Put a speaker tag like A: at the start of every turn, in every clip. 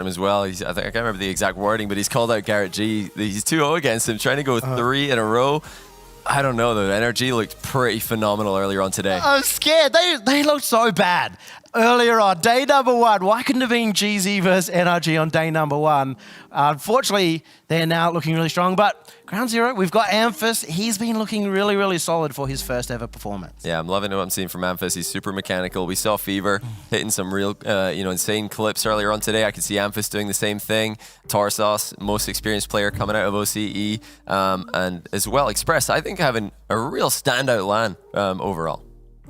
A: him as well. I can't remember the exact wording, but he's called out Garrett G. He's 2-0 against him, trying to go 3 in a row. I don't know, though. NRG looked pretty phenomenal earlier on today.
B: I was scared. They looked so bad earlier on. Day number 1. Why couldn't it have been GZ versus NRG on day number 1? Unfortunately, they're now looking really strong. But Ground Zero, we've got Amphis. He's been looking really, really solid for his first ever performance.
A: Yeah, I'm loving what I'm seeing from Amphis. He's super mechanical. We saw Fever hitting some real, insane clips earlier on today. I could see Amphis doing the same thing. Tarsos, most experienced player coming out of OCE, and as well Express. I think having a real standout LAN overall.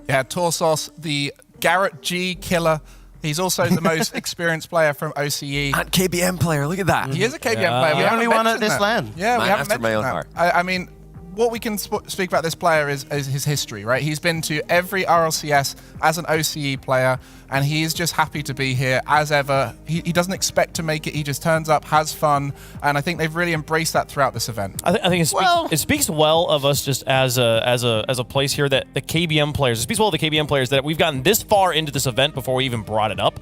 C: Yeah, Tarsos, the Garrett G killer. He's also the most experienced player from OCE.
A: And KBM player, look at that.
C: He is a KBM player.
B: The only one at this LAN.
C: Yeah, we haven't mentioned
A: my own
C: that.
A: heart.
C: I mean, what we can speak about this player is his history, right? He's been to every RLCS as an OCE player, and he's just happy to be here as ever. He doesn't expect to make it. He just turns up, has fun, and I think they've really embraced that throughout this event.
D: I think it speaks well of us just as a place here that the KBM players. It speaks well of the KBM players that we've gotten this far into this event before we even brought it up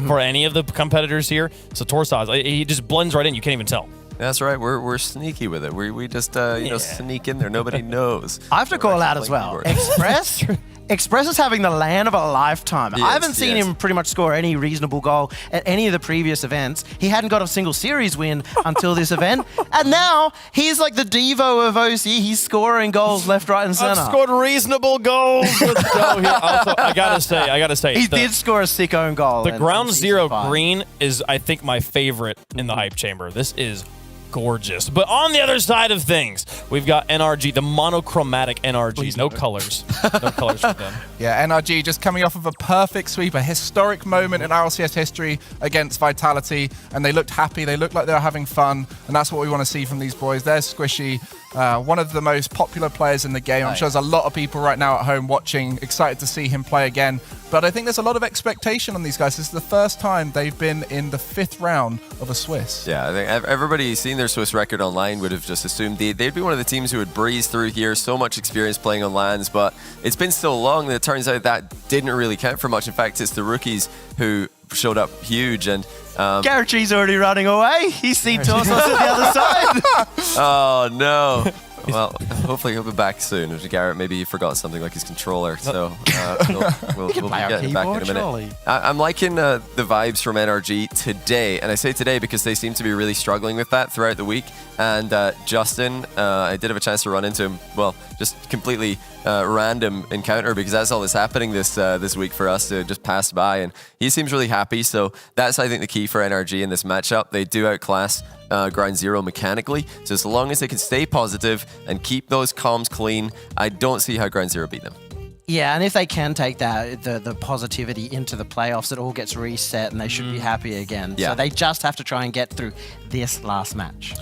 D: for any of the competitors here. So Torsaz, he just blends right in. You can't even tell.
A: That's right. We're sneaky with it. We just sneak in there. Nobody knows.
B: I have to call out as well. Express is having the LAN of a lifetime. I haven't seen him pretty much score any reasonable goal at any of the previous events. He hadn't got a single series win until this event. And now he's like the Devo of OC. He's scoring goals left, right, and center.
D: I've scored reasonable goals. Also, I gotta say.
B: He did score a sick own goal.
D: The Ground Zero green is, I think, my favorite in the hype chamber. This is gorgeous. But on the other side of things, we've got NRG, the monochromatic NRG. No colors. No colors for them.
C: Yeah, NRG just coming off of a perfect sweep, a historic moment in RLCS history against Vitality, and they looked happy. They looked like they were having fun, and that's what we want to see from these boys. They're squishy. One of the most popular players in the game. I'm sure there's a lot of people right now at home watching, excited to see him play again. But I think there's a lot of expectation on these guys. This is the first time they've been in the 5th round of a Swiss.
A: Yeah, I think everybody seeing their Swiss record online would have just assumed they'd be one of the teams who would breeze through here. So much experience playing on LANs, but it's been so long that it turns out that didn't really count for much. In fact, it's the rookies who showed up huge. And
B: Garrett G's already running away. He's seen Torsos at the other side.
A: Oh, no. Well, hopefully he'll be back soon. Garrett, maybe he forgot something like his controller, so we'll be getting back in a minute. I'm liking the vibes from NRG today, and I say today because they seem to be really struggling with that throughout the week. And Justin, I did have a chance to run into him. Well, just completely random encounter because that's all that's happening this week for us to just pass by, and he seems really happy. So that's, I think, the key for NRG in this matchup. They do outclass Ground Zero mechanically, so as long as they can stay positive and keep those comms clean, I don't see how Ground Zero beat them.
B: Yeah, and if they can take that the positivity into the playoffs, it all gets reset and they should be happy again.
A: Yeah.
B: So they just have to try and get through this last match.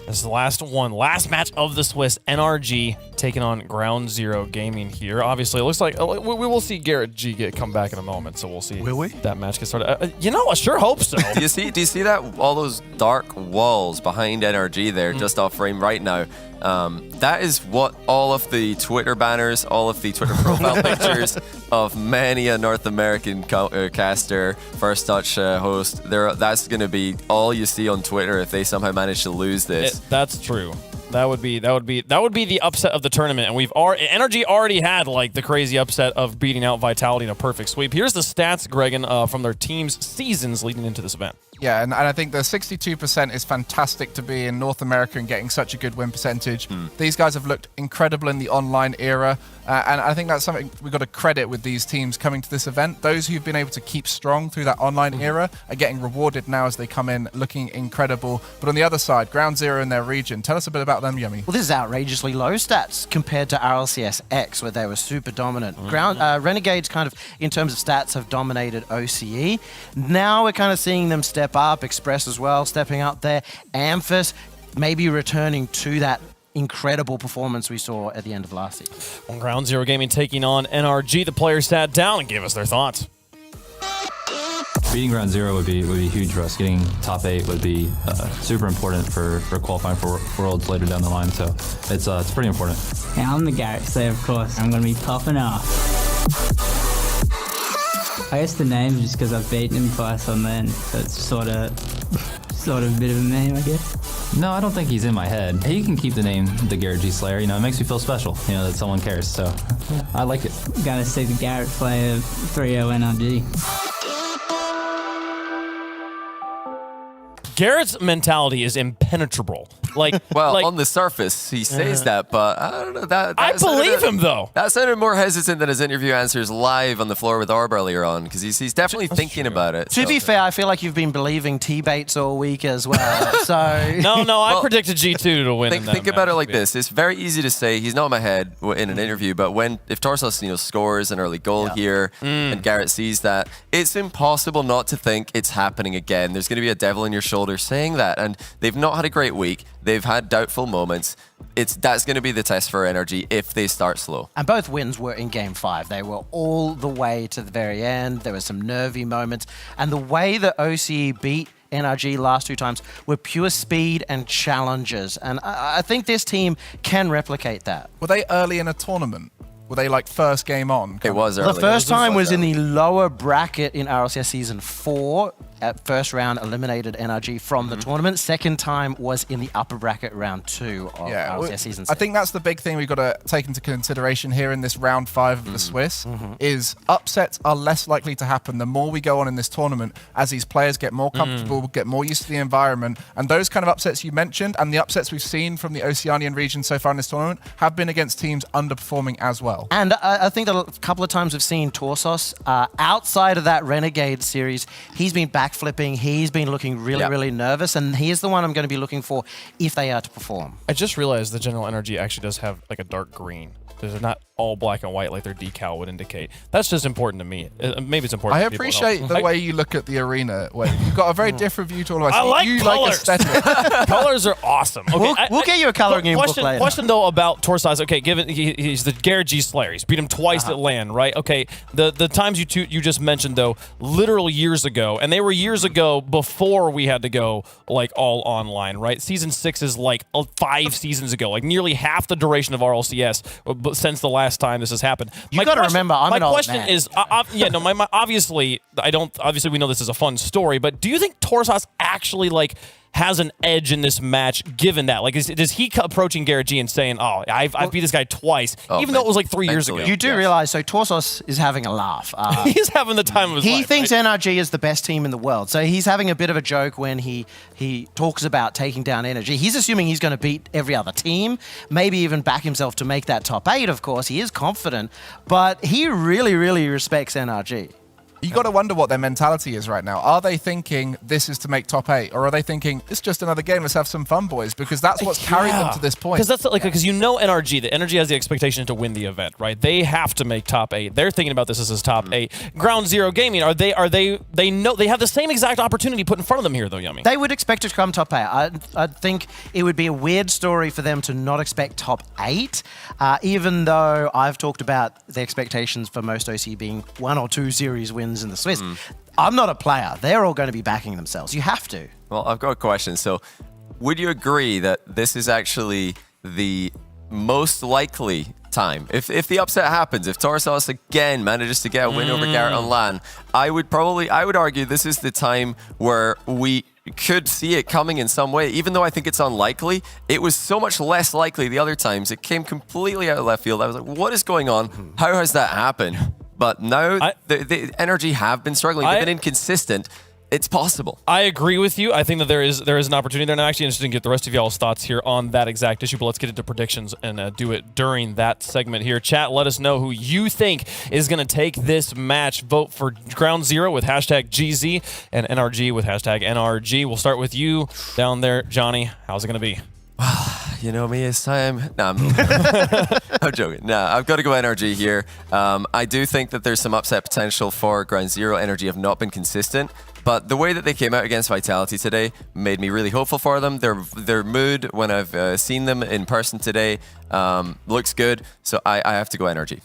D: This is the last match of the Swiss. NRG taking on Ground Zero Gaming here. Obviously, it looks like we will see Garrett G come back in a moment, so we'll see.
B: Will we?
D: That match get started. I sure hope so.
A: Do you see that all those dark walls behind NRG there, just off frame right now? That is what all of the Twitter banners, all of the Twitter profile pictures of many a North American caster, First Touch host. That's going to be all you see on Twitter if they somehow manage to lose this.
D: That's true. That would be the upset of the tournament, and NRG already had like the crazy upset of beating out Vitality in a perfect sweep. Here's the stats, Gregan, from their team's seasons leading into this event.
C: Yeah, and I think the 62% is fantastic to be in North America and getting such a good win percentage. These guys have looked incredible in the online era, and I think that's something we've got to credit with these teams coming to this event. Those who've been able to keep strong through that online era are getting rewarded now as they come in looking incredible. But on the other side, Ground Zero in their region, tell us a bit about them, Yummy.
B: Well, this is outrageously low stats compared to RLCS X, where they were super dominant. Renegades kind of, in terms of stats, have dominated OCE. Now we're kind of seeing them step up, Express as well, stepping up there. Amphis maybe returning to that incredible performance we saw at the end of last season.
D: Well, Ground Zero Gaming taking on NRG. The players sat down and gave us their thoughts.
E: Beating Ground Zero would be huge for us. Getting top 8 would be super important for qualifying for Worlds later down the line. So it's pretty important.
F: Yeah, I'm the Garrett, so of course I'm going to be popping off. I guess the name is just because I've beaten him twice on LAN, so it's sort of Sort of a bit of a meme, I guess.
E: No, I don't think he's in my head. He can keep the name the Garrett G Slayer. You know, it makes me feel special, you know, that someone cares. So I like it.
F: Gotta see the Garrett Slayer 3-0 NRG.
D: Garrett's mentality is impenetrable. Like,
A: well,
D: like,
A: on the surface, he says that, but I don't know. That
D: I believe him, though.
A: That sounded more hesitant than his interview answers live on the floor with Orb earlier on, because he's definitely thinking about it.
B: To be fair, I feel like you've been believing T-Bates all week as well. So
D: no, I predicted G2 to win.
A: Think about it like this: it's very easy to say he's not in my head in an interview, but if Torsos scores an early goal here and Garrett sees that, it's impossible not to think it's happening again. There's going to be a devil in your shoulder saying that, and they've not had a great week. They've had doubtful moments. That's going to be the test for NRG if they start slow.
B: And both wins were in Game 5. They were all the way to the very end. There were some nervy moments. And the way that OCE beat NRG last 2 times were pure speed and challenges. And I think this team can replicate that.
C: Were they early in a tournament? Were they like first game on?
A: It was early.
B: The first time was in the lower bracket in RLCS Season 4. At first round, eliminated NRG from the tournament. Second time was in the upper bracket round 2 of RLCS Season 6.
C: I think that's the big thing we've got to take into consideration here in this round 5 of the Swiss, is upsets are less likely to happen the more we go on in this tournament as these players get more comfortable, get more used to the environment. And those kind of upsets you mentioned and the upsets we've seen from the Oceanian region so far in this tournament have been against teams underperforming as well.
B: And I think that a couple of times we've seen Torsos outside of that Renegade series, he's been backflipping, he's been looking really nervous, and he is the one I'm going to be looking for if they are to perform.
D: I just realized the General NRG actually does have like a dark green. They're not all black and white like their decal would indicate. That's just important to me. Maybe it's important
C: I
D: to people
C: appreciate the way you look at the arena. You've got a very different view to all of us.
D: I like
C: you
D: colors.
C: like aesthetic.
D: Colors are awesome. Okay,
B: We'll get you a coloring book later.
D: Question though about Torsos. Okay, given he's the Garrett G Slayer. He's beat him twice at LAN, right? Okay, the times you just mentioned though, literal years ago, and they were years ago before we had to go like all online, right? Season 6 is like 5 seasons ago, like nearly half the duration of RLCS since the last time this has happened.
B: You got to remember, I'm an old man.
D: My question is, obviously, obviously we know this is a fun story, but do you think Torsos actually like has an edge in this match given that? Like, is he approaching Garrett G and saying, oh, I've beat this guy twice, even though it was like 3 years ago?
B: You do realize, so Torsos is having a laugh.
D: He's having the time of his life.
B: He thinks
D: right?
B: NRG is the best team in the world. So he's having a bit of a joke when he talks about taking down NRG. He's assuming he's going to beat every other team, maybe even back himself to make that top 8, of course. He is confident, but he really respects NRG.
C: You got to wonder what their mentality is right now. Are they thinking this is to make top 8, or are they thinking it's just another game? Let's have some fun, boys, because that's what's carried them to this point.
D: Because that's like because NRG, the NRG has the expectation to win the event, right? They have to make top 8. They're thinking about this as top 8. Ground Zero Gaming, they know they have the same exact opportunity put in front of them here, though, Yummy.
B: They would expect to come top 8. I think it would be a weird story for them to not expect top 8, even though I've talked about the expectations for most OC being 1 or 2 series wins in the Swiss. I'm not a player. They're all going to be backing themselves. You have to.
A: Well, I've got a question. So, would you agree that this is actually the most likely time? If the upset happens, if Torsos again manages to get a win over Garrett on LAN, I would argue this is the time where we could see it coming in some way. Even though I think it's unlikely, it was so much less likely the other times. It came completely out of left field. I was like, what is going on? How has that happened? But now the NRG have been struggling. They've been inconsistent. It's possible.
D: I agree with you. I think that there is an opportunity there, and I'm actually interested in get the rest of y'all's thoughts here on that exact issue, but let's get into predictions and do it during that segment here. Chat, let us know who you think is going to take this match. Vote for Ground Zero with hashtag GZ and NRG with hashtag NRG. We'll start with you down there, Johnny. How's it going to be?
A: You know me, it's time. No, I'm joking. No, I've got to go NRG here. I do think that there's some upset potential for Ground Zero. NRG have not been consistent, but the way that they came out against Vitality today made me really hopeful for them. Their mood, when I've seen them in person today, looks good. So I have to go NRG.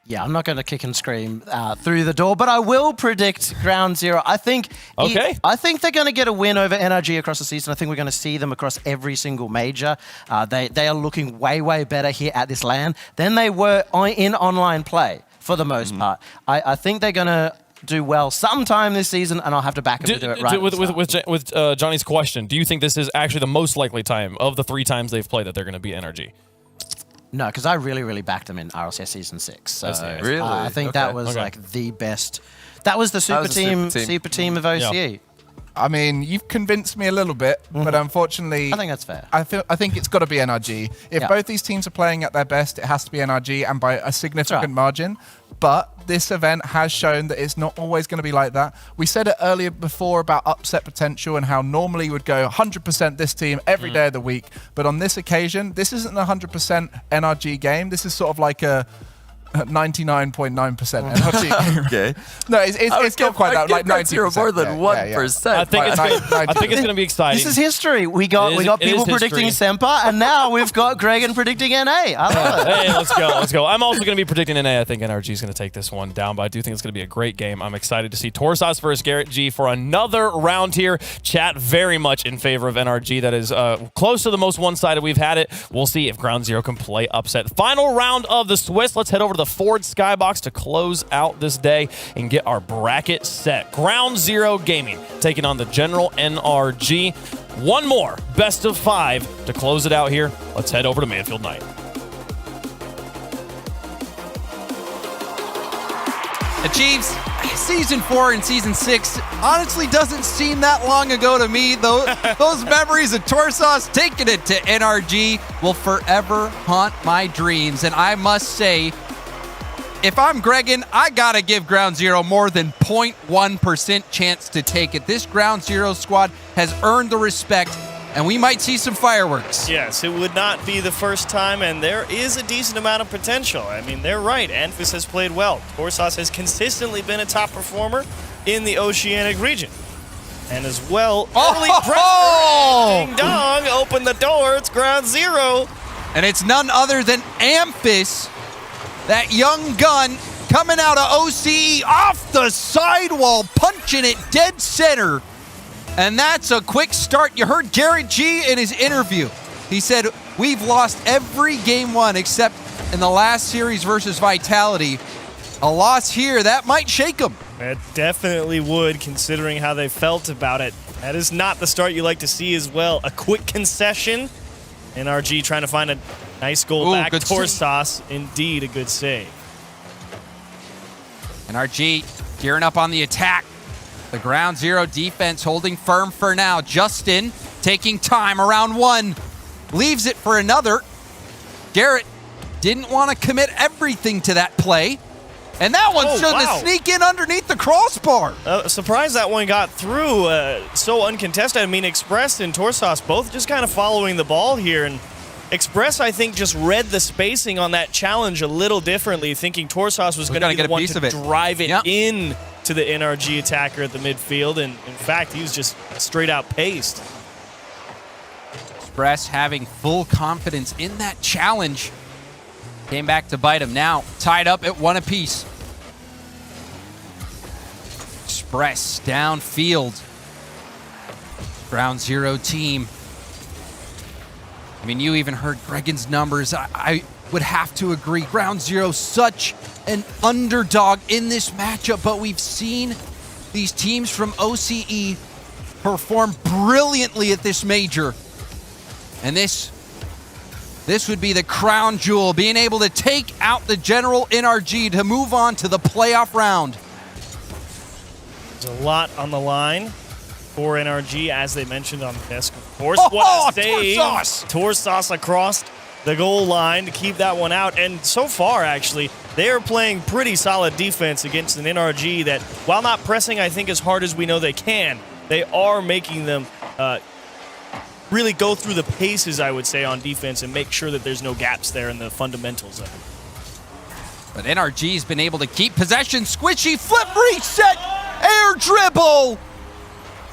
B: Yeah, I'm not going to kick and scream through the door, but I will predict Ground Zero. I think they're going to get a win over NRG across the season. I think we're going to see them across every single major. They are looking way better here at this LAN than they were in online play for the most part. I think they're going to do well sometime this season, and I'll have to back him to do it right.
D: With Johnny's question, do you think this is actually the most likely time of the 3 times they've played that they're going to beat NRG?
B: No, because I really, really backed them in RLCS Season 6. So
A: Really?
B: I think that was like the best. That was the super team of OCE.
D: Yeah.
C: I mean, you've convinced me a little bit, but unfortunately,
B: I think that's fair.
C: I think it's got to be NRG. If both these teams are playing at their best, it has to be NRG, and by a significant margin. But this event has shown that it's not always going to be like that. We said it earlier before about upset potential and how normally you would go 100% this team every day of the week. But on this occasion, this isn't a 100% NRG game. This is sort of like a 99.9% NRG.
A: Okay.
C: No, it's not quite that. Like 90%.
A: More than 1%.
D: I think it's going to be exciting.
B: This is history. We got people predicting Semper, and now we've got Gregan predicting NA. I love it.
D: Hey, let's go. I'm also going to be predicting NA. I think NRG is going to take this one down, but I do think it's going to be a great game. I'm excited to see Torsas versus Garrett G for another round here. Chat very much in favor of NRG. That is close to the most one-sided we've had it. We'll see if Ground Zero can play upset. Final round of the Swiss. Let's head over to the Ford Skybox to close out this day and get our bracket set. Ground Zero Gaming taking on the General NRG. One more best of 5 to close it out here. Let's head over to Manfield Night.
G: Chiefs, Season 4 and Season 6 honestly doesn't seem that long ago to me. Those memories of Torsas taking it to NRG will forever haunt my dreams. And I must say, if I'm Gregan, I got to give Ground Zero more than 0.1% chance to take it. This Ground Zero squad has earned the respect, and we might see some fireworks.
H: Yes, it would not be the first time, and there is a decent amount of potential. I mean, they're right. Anfis has played well. Torsas has consistently been a top performer in the Oceanic region. And as well, early pressure, ding dong, open the door, it's Ground Zero.
G: And it's none other than Amphis, that young gun coming out of OCE off the sidewall, punching it dead center. And that's a quick start. You heard Garrett G in his interview. He said, we've lost every game 1 except in the last series versus Vitality. A loss here, that might shake them.
H: It definitely would, considering how they felt about it. That is not the start you like to see as well. A quick concession. NRG trying to find a nice goal back. Torsas, indeed a good save.
G: NRG gearing up on the attack. The Ground Zero defense holding firm for now. Justin taking time around 1. Leaves it for another. Garrett didn't want to commit everything to that play. And that one's trying to sneak in underneath the crossbar.
H: Surprised that one got through so uncontested. I mean, Express and Torsas both just kind of following the ball here. And Express, I think, just read the spacing on that challenge a little differently, thinking Torsas was going to be the one to drive it in to the NRG attacker at the midfield. And in fact, he was just straight out paced.
G: Express having full confidence in that challenge. Came back to bite him. Now tied up at 1 apiece. Express downfield. Ground Zero team. I mean, you even heard Gregan's numbers. I would have to agree. Ground Zero, such an underdog in this matchup, but we've seen these teams from OCE perform brilliantly at this major. And this would be the crown jewel, being able to take out the General NRG to move on to the playoff round.
H: There's a lot on the line for NRG, as they mentioned on the desk. Of course, what a save. Torsas across the goal line to keep that one out. And so far, actually, they are playing pretty solid defense against an NRG that, while not pressing, I think, as hard as we know they can, they are making them really go through the paces, I would say, on defense and make sure that there's no gaps there in the fundamentals of it.
G: But NRG's been able to keep possession. Squishy flip reset, air dribble.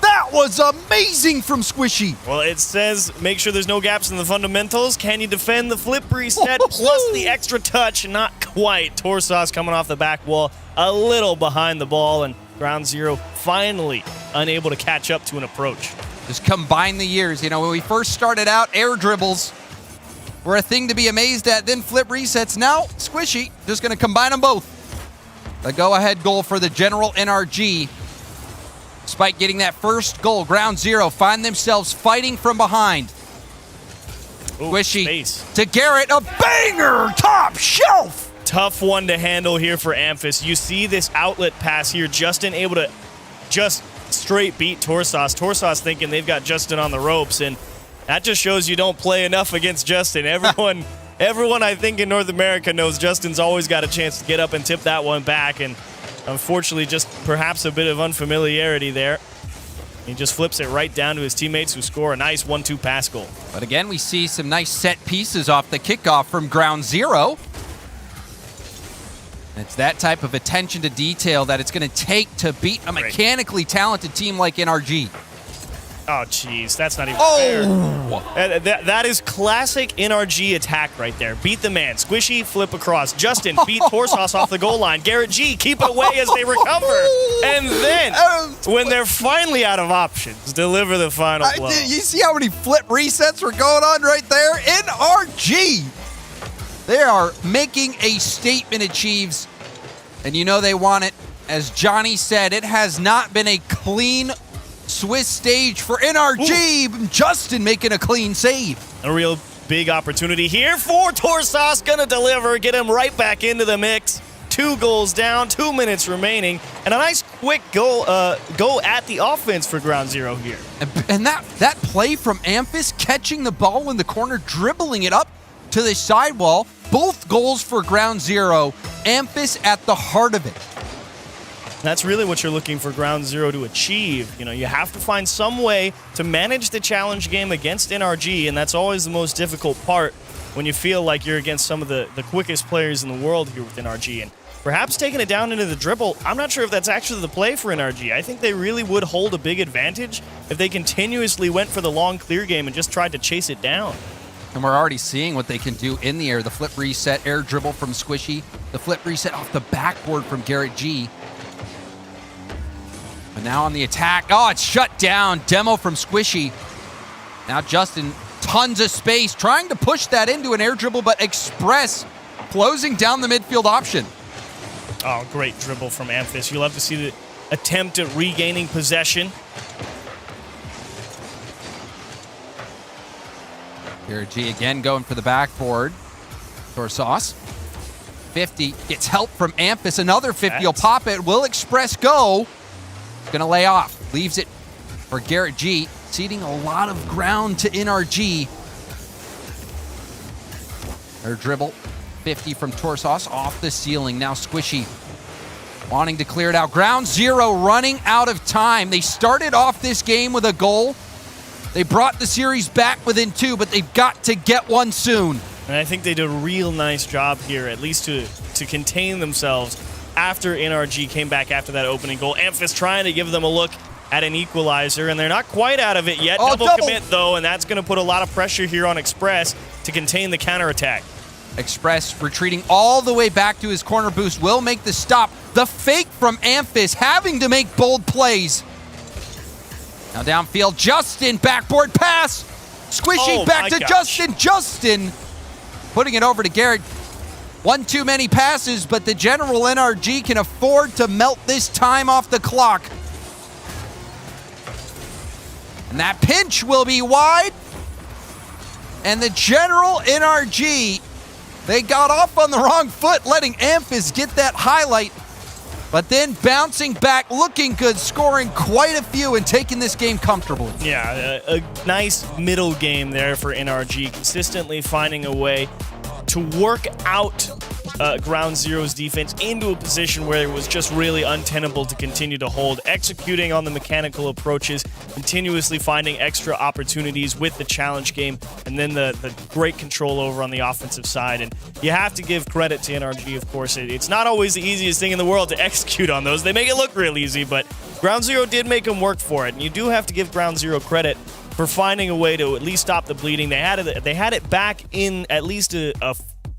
G: That was amazing from Squishy.
H: Well, it says make sure there's no gaps in the fundamentals. Can you defend the flip reset plus the extra touch? Not quite. Torsas coming off the back wall, a little behind the ball, and Ground Zero finally unable to catch up to an approach.
G: Just combine the years. You know, when we first started out, air dribbles were a thing to be amazed at. Then flip resets. Now, Squishy just going to combine them both. The go-ahead goal for the General NRG. Despite getting that first goal, Ground Zero find themselves fighting from behind. Squishy to Garrett, a banger, top shelf.
H: Tough one to handle here for Amphis. You see this outlet pass here, Justin able to just straight beat Torsos. Torsos thinking they've got Justin on the ropes, and that just shows you don't play enough against Justin. Everyone I think in North America knows Justin's always got a chance to get up and tip that one back, and unfortunately just perhaps a bit of unfamiliarity there. He just flips it right down to his teammates who score a nice 1-2 pass goal.
G: But again, we see some nice set pieces off the kickoff from Ground Zero. It's that type of attention to detail that it's going to take to beat a mechanically talented team like NRG.
H: Oh, jeez, that's not even fair. That is classic NRG attack right there. Beat the man. Squishy, flip across. Justin, beat Torsos off the goal line. Garrett G, keep it away as they recover. And then, when they're finally out of options, deliver the final blow.
G: You see how many flip resets were going on right there? NRG! They are making a statement, Achieves. And you know they want it. As Johnny said, it has not been a clean Swiss stage for NRG. Ooh. Justin making a clean save.
H: A real big opportunity here for Torsos. Gonna deliver, get him right back into the mix. 2 goals down, 2 minutes remaining, and a nice quick go at the offense for Ground Zero here.
G: And that play from Amphis, catching the ball in the corner, dribbling it up to the sidewall. Both goals for Ground Zero. Amphis at the heart of it.
H: That's really what you're looking for Ground Zero to achieve. You know, you have to find some way to manage the challenge game against NRG, and that's always the most difficult part when you feel like you're against some of the quickest players in the world here with NRG. And perhaps taking it down into the dribble, I'm not sure if that's actually the play for NRG. I think they really would hold a big advantage if they continuously went for the long clear game and just tried to chase it down.
G: And we're already seeing what they can do in the air. The flip reset, air dribble from Squishy. The flip reset off the backboard from Garrett G. But now on the attack. Oh, it's shut down. Demo from Squishy. Now Justin, tons of space, trying to push that into an air dribble, but Express closing down the midfield option.
H: Oh, great dribble from Amphis. You love to see the attempt at regaining possession.
G: Garrett G again going for the backboard. Torsos. 50, gets help from Amphis. Another 50 will pop it. Will Express go? Gonna lay off. Leaves it for Garrett G. Ceding a lot of ground to NRG. Their dribble. 50 from Torsos off the ceiling. Now Squishy wanting to clear it out. Ground Zero running out of time. They started off this game with a goal. They brought the series back within 2, but they've got to get one soon.
H: And I think they did a real nice job here, at least to contain themselves after NRG came back after that opening goal. Amphis trying to give them a look at an equalizer, and they're not quite out of it yet. Double commit, though, and that's going to put a lot of pressure here on Express to contain the counterattack.
G: Express retreating all the way back to his corner boost will make the stop. The fake from Amphis having to make bold plays. Now downfield, Justin, backboard pass. Squishy back to Justin. Justin putting it over to Garrett. One too many passes, but the General NRG can afford to melt this time off the clock. And that pinch will be wide. And the General NRG, they got off on the wrong foot, letting Amphis get that highlight. But then bouncing back, looking good, scoring quite a few and taking this game comfortably.
H: Yeah, a nice middle game there for NRG, consistently finding a way to work out Ground Zero's defense into a position where it was just really untenable to continue to hold, executing on the mechanical approaches, continuously finding extra opportunities with the challenge game, and then the great control over on the offensive side. And you have to give credit to NRG, of course. It's not always the easiest thing in the world to execute on those. They make it look real easy, but Ground Zero did make them work for it. And you do have to give Ground Zero credit for finding a way to at least stop the bleeding. They had it back in at least a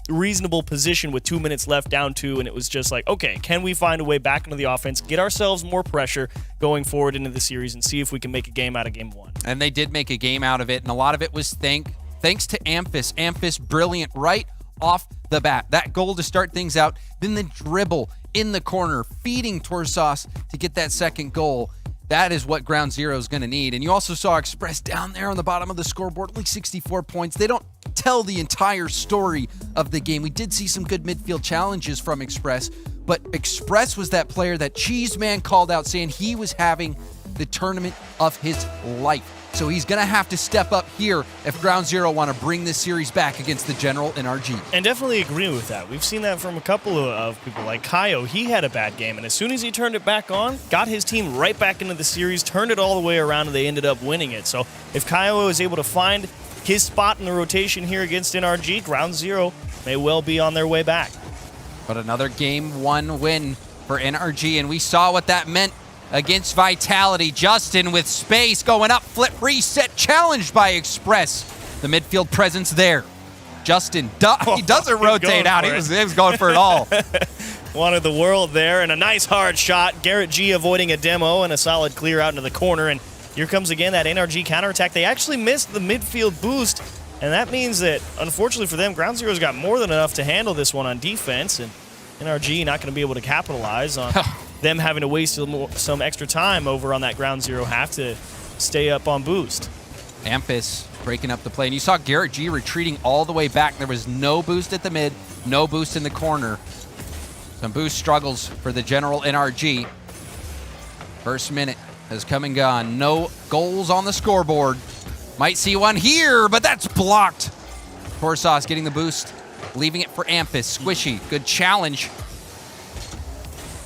H: reasonable position with 2 minutes left, down 2, and it was just like, okay, can we find a way back into the offense, get ourselves more pressure going forward into the series, and see if we can make a game out of game 1.
G: And they did make a game out of it, and a lot of it was thanks to Amphis. Amphis brilliant right off the bat. That goal to start things out, then the dribble in the corner, feeding Torsauce to get that second goal. That is what Ground Zero is going to need. And you also saw Express down there on the bottom of the scoreboard, only 64 points. They don't tell the entire story of the game. We did see some good midfield challenges from Express, but Express was that player that Cheeseman called out saying he was having the tournament of his life. So he's going to have to step up here if Ground Zero want to bring this series back against the General NRG.
H: And definitely agree with that. We've seen that from a couple of people like Kaio. He had a bad game, and as soon as he turned it back on, got his team right back into the series, turned it all the way around, and they ended up winning it. So if Kaio is able to find his spot in the rotation here against NRG, Ground Zero may well be on their way back.
G: But another Game 1 win for NRG, and we saw what that meant against Vitality. Justin with space going up, flip reset, challenged by Express. The midfield presence there. Justin, he doesn't rotate out. He was going for it all.
H: Wanted the world there, and a nice hard shot. Garrett G avoiding a demo and a solid clear out into the corner. And here comes again that NRG counterattack. They actually missed the midfield boost, and that means that, unfortunately for them, Ground Zero's got more than enough to handle this one on defense, and NRG not going to be able to capitalize on them having to waste some extra time over on that Ground Zero half to stay up on boost.
G: Amphis breaking up the play. And you saw Garrett G retreating all the way back. There was no boost at the mid, no boost in the corner. Some boost struggles for the General NRG. First minute has come and gone. No goals on the scoreboard. Might see one here, but that's blocked. Torsauce getting the boost, leaving it for Amphis. Squishy, good challenge.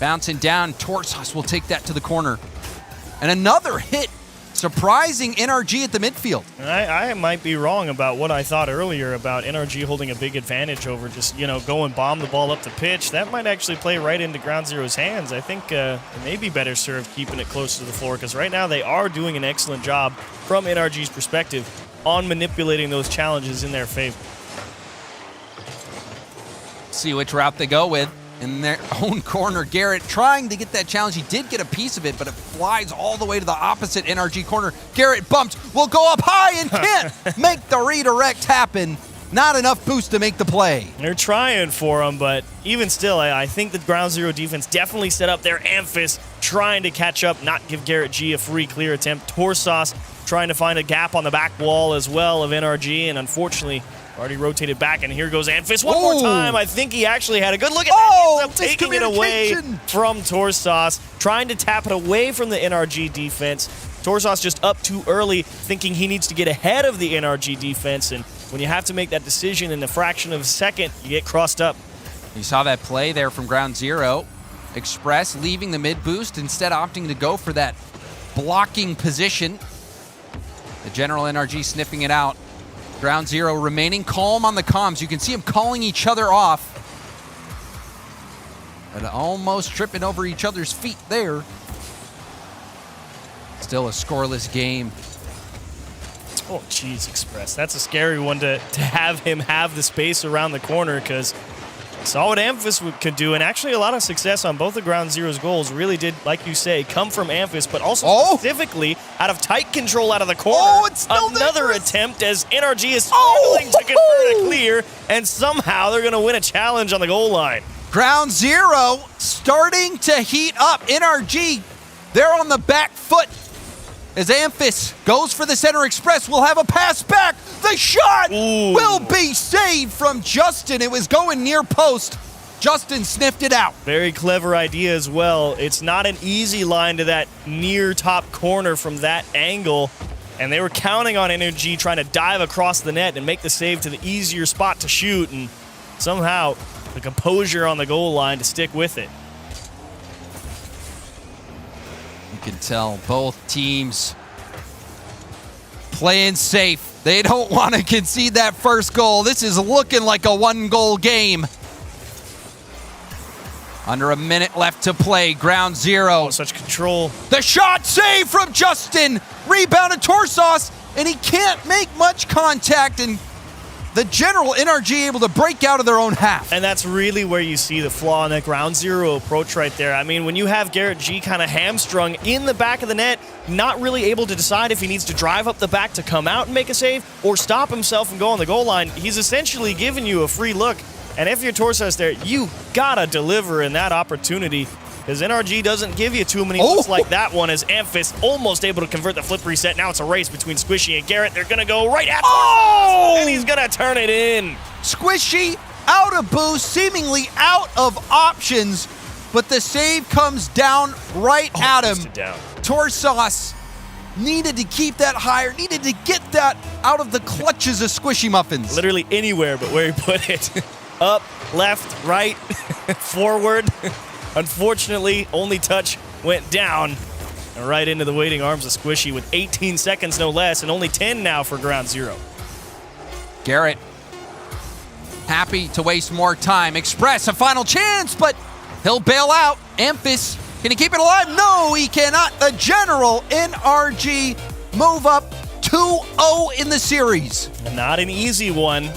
G: Bouncing down, Torsauce will take that to the corner. And another hit, surprising NRG at the midfield.
H: I might be wrong about what I thought earlier about NRG holding a big advantage over just, go and bomb the ball up the pitch. That might actually play right into Ground Zero's hands. I think it may be better served keeping it close to the floor, because right now they are doing an excellent job from NRG's perspective on manipulating those challenges in their favor.
G: See which route they go with. In their own corner, Garrett trying to get that challenge. He did get a piece of it, but it flies all the way to the opposite NRG corner. Garrett bumped, will go up high and can't make the redirect happen. Not enough boost to make the play.
H: They're trying for him, but even still, I think the Ground Zero defense definitely set up their Amphis, trying to catch up, not give Garrett G a free clear attempt. Torsauce trying to find a gap on the back wall as well of NRG, and unfortunately, already rotated back, and here goes Amphis one more time. I think he actually had a good look at that. Ends up taking it away from Torsauce, trying to tap it away from the NRG defense. Torsauce just up too early, thinking he needs to get ahead of the NRG defense, and when you have to make that decision in a fraction of a second, you get crossed up.
G: You saw that play there from Ground Zero. Express leaving the mid boost, instead opting to go for that blocking position. The General NRG sniffing it out. Ground Zero remaining calm on the comms. You can see them calling each other off. But almost tripping over each other's feet there. Still a scoreless game.
H: Oh, geez, Express. That's a scary one to have him have the space around the corner, because saw what Amphis could do, and actually a lot of success on both of Ground Zero's goals really did, like you say, come from Amphis, but also specifically out of tight control out of the corner.
G: It's still
H: another attempt as NRG is struggling to convert a clear, and somehow they're going to win a challenge on the goal line.
G: Ground Zero starting to heat up. NRG, they're on the back foot. As Amphis goes for the center, Express will have a pass back. The shot will be saved from Justin. It was going near post. Justin sniffed it out.
H: Very clever idea as well. It's not an easy line to that near top corner from that angle. And they were counting on NRG trying to dive across the net and make the save to the easier spot to shoot. And somehow the composure on the goal line to stick with it.
G: You can tell both teams playing safe. They don't want to concede that first goal. This is looking like a one-goal game. Under a minute left to play. Ground Zero.
H: Oh, such control.
G: The shot saved from Justin. Rebound to Torsauce, and he can't make much contact, and the General NRG able to break out of their own half.
H: And that's really where you see the flaw in that Ground Zero approach right there. I mean, when you have Garrett G kind of hamstrung in the back of the net, not really able to decide if he needs to drive up the back to come out and make a save or stop himself and go on the goal line, he's essentially giving you a free look And if you're Torsos there, you gotta deliver in that opportunity, because NRG doesn't give you too many looks like that one, as Amphis almost able to convert the flip reset. Now it's a race between Squishy and Garrett. They're gonna go right at Torsos, and he's gonna turn it in.
G: Squishy out of boost, seemingly out of options, but the save comes down right at him. Torsos needed to keep that higher, needed to get that out of the clutches of Squishy Muffins.
H: Literally anywhere but where he put it. Up, left, right, forward. Unfortunately, only touch went down and right into the waiting arms of Squishy with 18 seconds no less, and only 10 now for ground zero.
G: Garrett happy to waste more time. Express a final chance, but he'll bail out. Amphis, can he keep it alive? No, he cannot. The General NRG move up 2-0 in the series.
H: Not an easy one.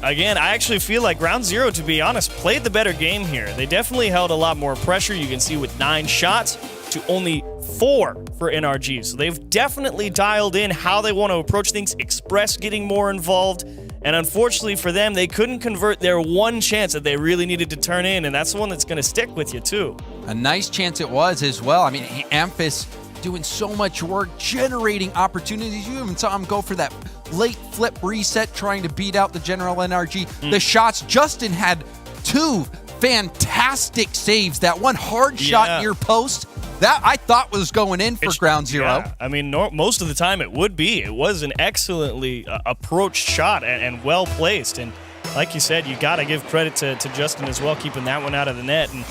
H: Again, I actually feel like ground zero, to be honest, played the better game here. They definitely held a lot more pressure. You can see with 9 shots to only 4 for NRG. So they've definitely dialed in how they want to approach things. Express getting more involved. And unfortunately for them, they couldn't convert their one chance that they really needed to turn in, and that's the one that's going to stick with you, too.
G: A nice chance it was as well. I mean, Amphis doing so much work, generating opportunities. You even saw him go for that late flip reset, trying to beat out the General NRG. The shots, Justin had 2 fantastic saves. That one hard shot near post, that I thought was going in for ground zero.
H: Yeah. I mean, most of the time it would be. It was an excellently approached shot and well placed. And like you said, you got to give credit to Justin as well, keeping that one out of the net. And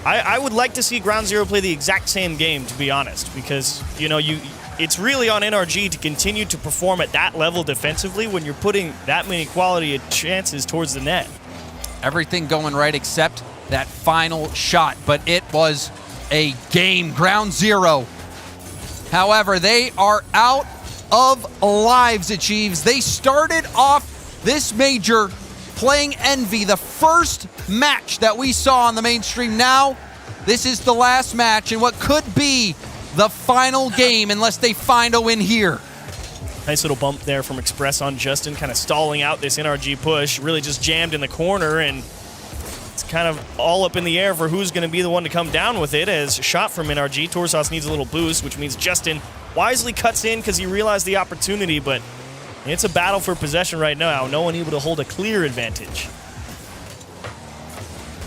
H: I would like to see ground zero play the exact same game, to be honest, because, you know, it's really on NRG to continue to perform at that level defensively when you're putting that many quality chances towards the net.
G: Everything going right except that final shot, but it was a game. Ground zero. However, they are out of lives, Achieves. They started off this major playing Envy, the first match that we saw on the mainstream. Now, this is the last match and what could be the final game unless they find a win here.
H: Nice little bump there from Express on Justin, kind of stalling out this NRG push. Really just jammed in the corner, and it's kind of all up in the air for who's going to be the one to come down with it. As shot from NRG, Torsos needs a little boost, which means Justin wisely cuts in because he realized the opportunity, but it's a battle for possession right now. No one able to hold a clear advantage.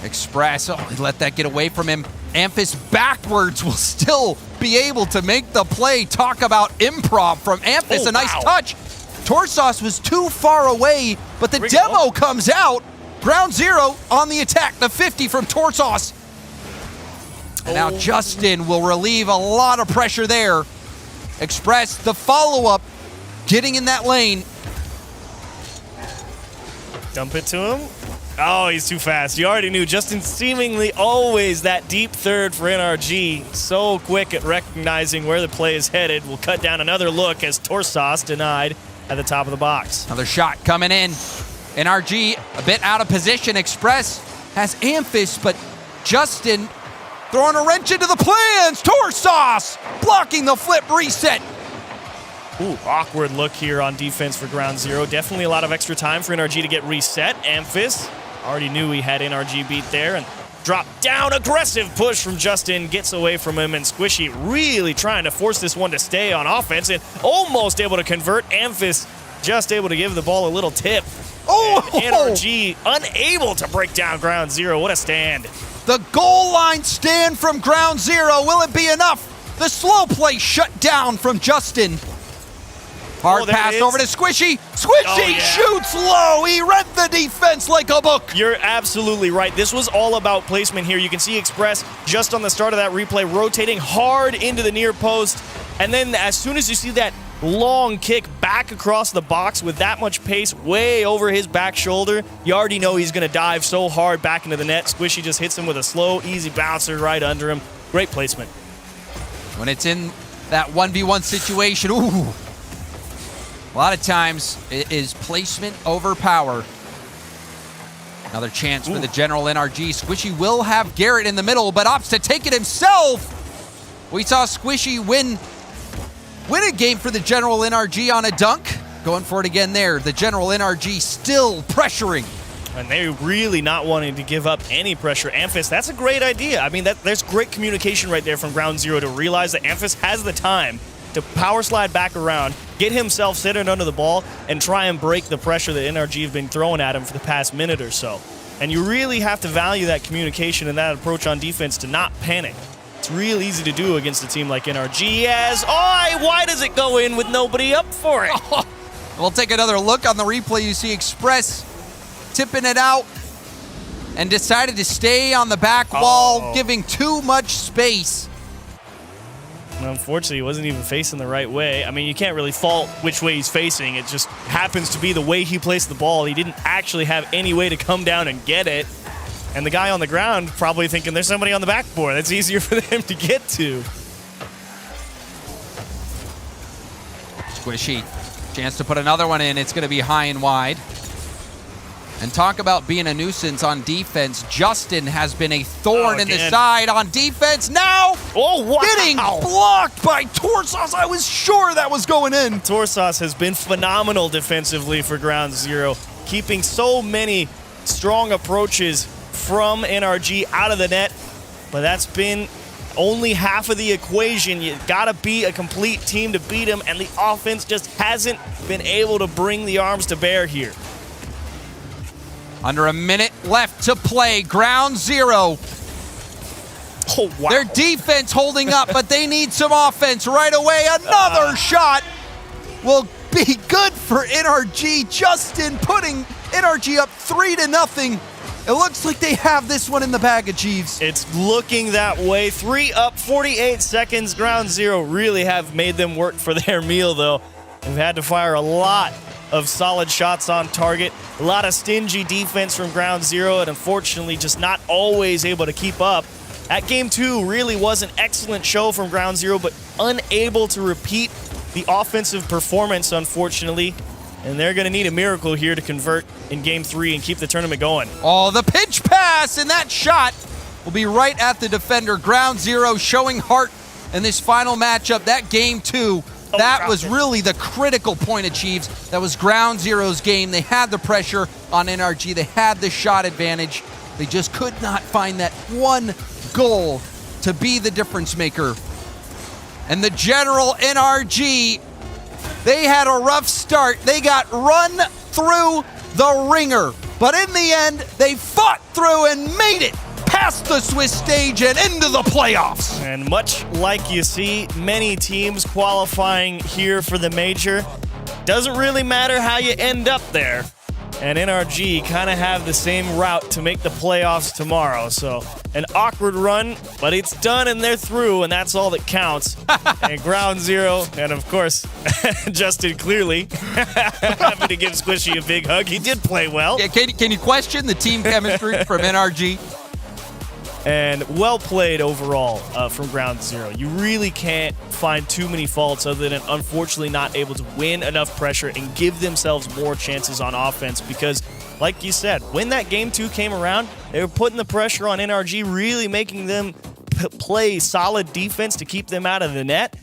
G: Express, he let that get away from him. Amphis backwards will still be able to make the play. Talk about improv from Amphis. A nice touch. Torsos was too far away, but the demo comes out. Ground zero on the attack. The 50 from Torsos. And now Justin will relieve a lot of pressure there. Express, the follow-up, getting in that lane.
H: Dump it to him. Oh, he's too fast. You already knew. Justin seemingly always that deep third for NRG. So quick at recognizing where the play is headed. Will cut down another look as Torsos denied at the top of the box.
G: Another shot coming in. NRG a bit out of position. Express has Amphis, but Justin throwing a wrench into the plans. Torsos blocking the flip reset.
H: Ooh, awkward look here on defense for ground zero. Definitely a lot of extra time for NRG to get reset. Amphis already knew he had NRG beat there and dropped down. Aggressive push from Justin, gets away from him, and Squishy really trying to force this one to stay on offense and almost able to convert. Amphis just able to give the ball a little tip. And NRG unable to break down ground zero. What a stand.
G: The goal line stand from ground zero. Will it be enough? The slow play shut down from Justin. Hard pass over to Squishy. Squishy shoots low. He read the defense like a book.
H: You're absolutely right. This was all about placement here. You can see Express just on the start of that replay rotating hard into the near post. And then as soon as you see that long kick back across the box with that much pace way over his back shoulder, you already know he's going to dive so hard back into the net. Squishy just hits him with a slow, easy bouncer right under him. Great placement.
G: When it's in that 1v1 situation, ooh. A lot of times it is placement over power. Another chance for the General NRG. Squishy will have Garrett in the middle, but opts to take it himself. We saw Squishy win a game for the General NRG on a dunk. Going for it again there. The General NRG still pressuring.
H: And they're really not wanting to give up any pressure. Amphis, that's a great idea. I mean, there's great communication right there from Ground Zero to realize that Amphis has the time to power slide back around, get himself centered under the ball, and try and break the pressure that NRG have been throwing at him for the past minute or so. And you really have to value that communication and that approach on defense to not panic. It's real easy to do against a team like NRG as, why does it go in with nobody up for it?
G: We'll take another look on the replay. You see Express tipping it out and decided to stay on the back wall, giving too much space.
H: And unfortunately, he wasn't even facing the right way. I mean, you can't really fault which way he's facing. It just happens to be the way he placed the ball. He didn't actually have any way to come down and get it. And the guy on the ground probably thinking there's somebody on the backboard. That's easier for them to get to.
G: Squishy. Chance to put another one in. It's going to be high and wide. And talk about being a nuisance on defense. Justin has been a thorn in the side on defense. Now, getting blocked by Torsos. I was sure that was going in.
H: Torsos has been phenomenal defensively for Ground Zero, keeping so many strong approaches from NRG out of the net. But that's been only half of the equation. You got to be a complete team to beat him, and the offense just hasn't been able to bring the arms to bear here.
G: Under a minute left to play. Ground Zero.
H: Oh, wow.
G: Their defense holding up, but they need some offense right away. Another shot will be good for NRG. Justin putting NRG up 3-0. It looks like they have this one in the bag of Jeeves.
H: It's looking that way. 3 up, 48 seconds. Ground Zero really have made them work for their meal, though. They've had to fire a lot of solid shots on target. A lot of stingy defense from Ground Zero, and unfortunately just not always able to keep up. That Game 2 really was an excellent show from Ground Zero, but unable to repeat the offensive performance, unfortunately. And they're going to need a miracle here to convert in Game 3 and keep the tournament going.
G: Oh, the pitch pass, and that shot will be right at the defender. Ground Zero showing heart in this final matchup. That Game 2, that was really the critical point of Chiefs. That was Ground Zero's game. They had the pressure on NRG. They had the shot advantage. They just could not find that one goal to be the difference maker. And the general NRG, they had a rough start. They got run through the ringer. But in the end, they fought through and made it past the Swiss stage and into the playoffs.
H: And much like you see many teams qualifying here for the major, doesn't really matter how you end up there. And NRG kind of have the same route to make the playoffs tomorrow. So an awkward run, but it's done and they're through, and that's all that counts. And Ground Zero, and of course, Justin clearly happy to give Squishy a big hug. He did play well.
G: Yeah, can you question the team chemistry from NRG?
H: And well played overall from Ground Zero. You really can't find too many faults other than unfortunately not able to win enough pressure and give themselves more chances on offense because, like you said, when that Game 2 came around, they were putting the pressure on NRG, really making them play solid defense to keep them out of the net.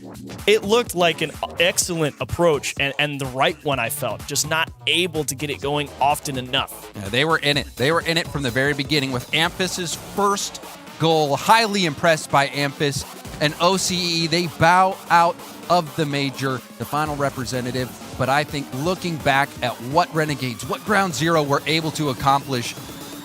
H: It looked like an excellent approach and the right one, I felt. Just not able to get it going often enough.
G: Yeah, they were in it. They were in it from the very beginning with Amphis' first goal. Highly impressed by Amphis and OCE. They bow out of the major, the final representative. But I think looking back at what Renegades, what Ground Zero were able to accomplish,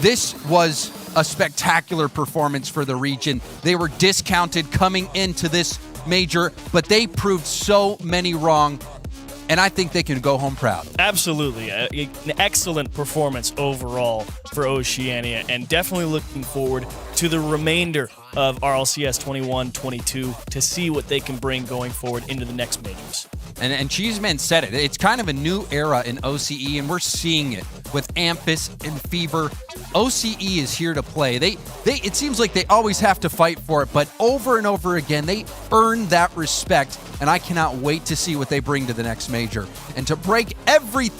G: this was a spectacular performance for the region. They were discounted coming into this major, but they proved so many wrong, and I think they can go home proud.
H: Absolutely. An excellent performance overall for Oceania, and definitely looking forward to the remainder of RLCS 21-22 to see what they can bring going forward into the next majors.
G: And Cheeseman said it. It's kind of a new era in OCE, and we're seeing it with Amphis and Fever. OCE is here to play. It seems like they always have to fight for it, but over and over again, they earn that respect, and I cannot wait to see what they bring to the next major. And to break everything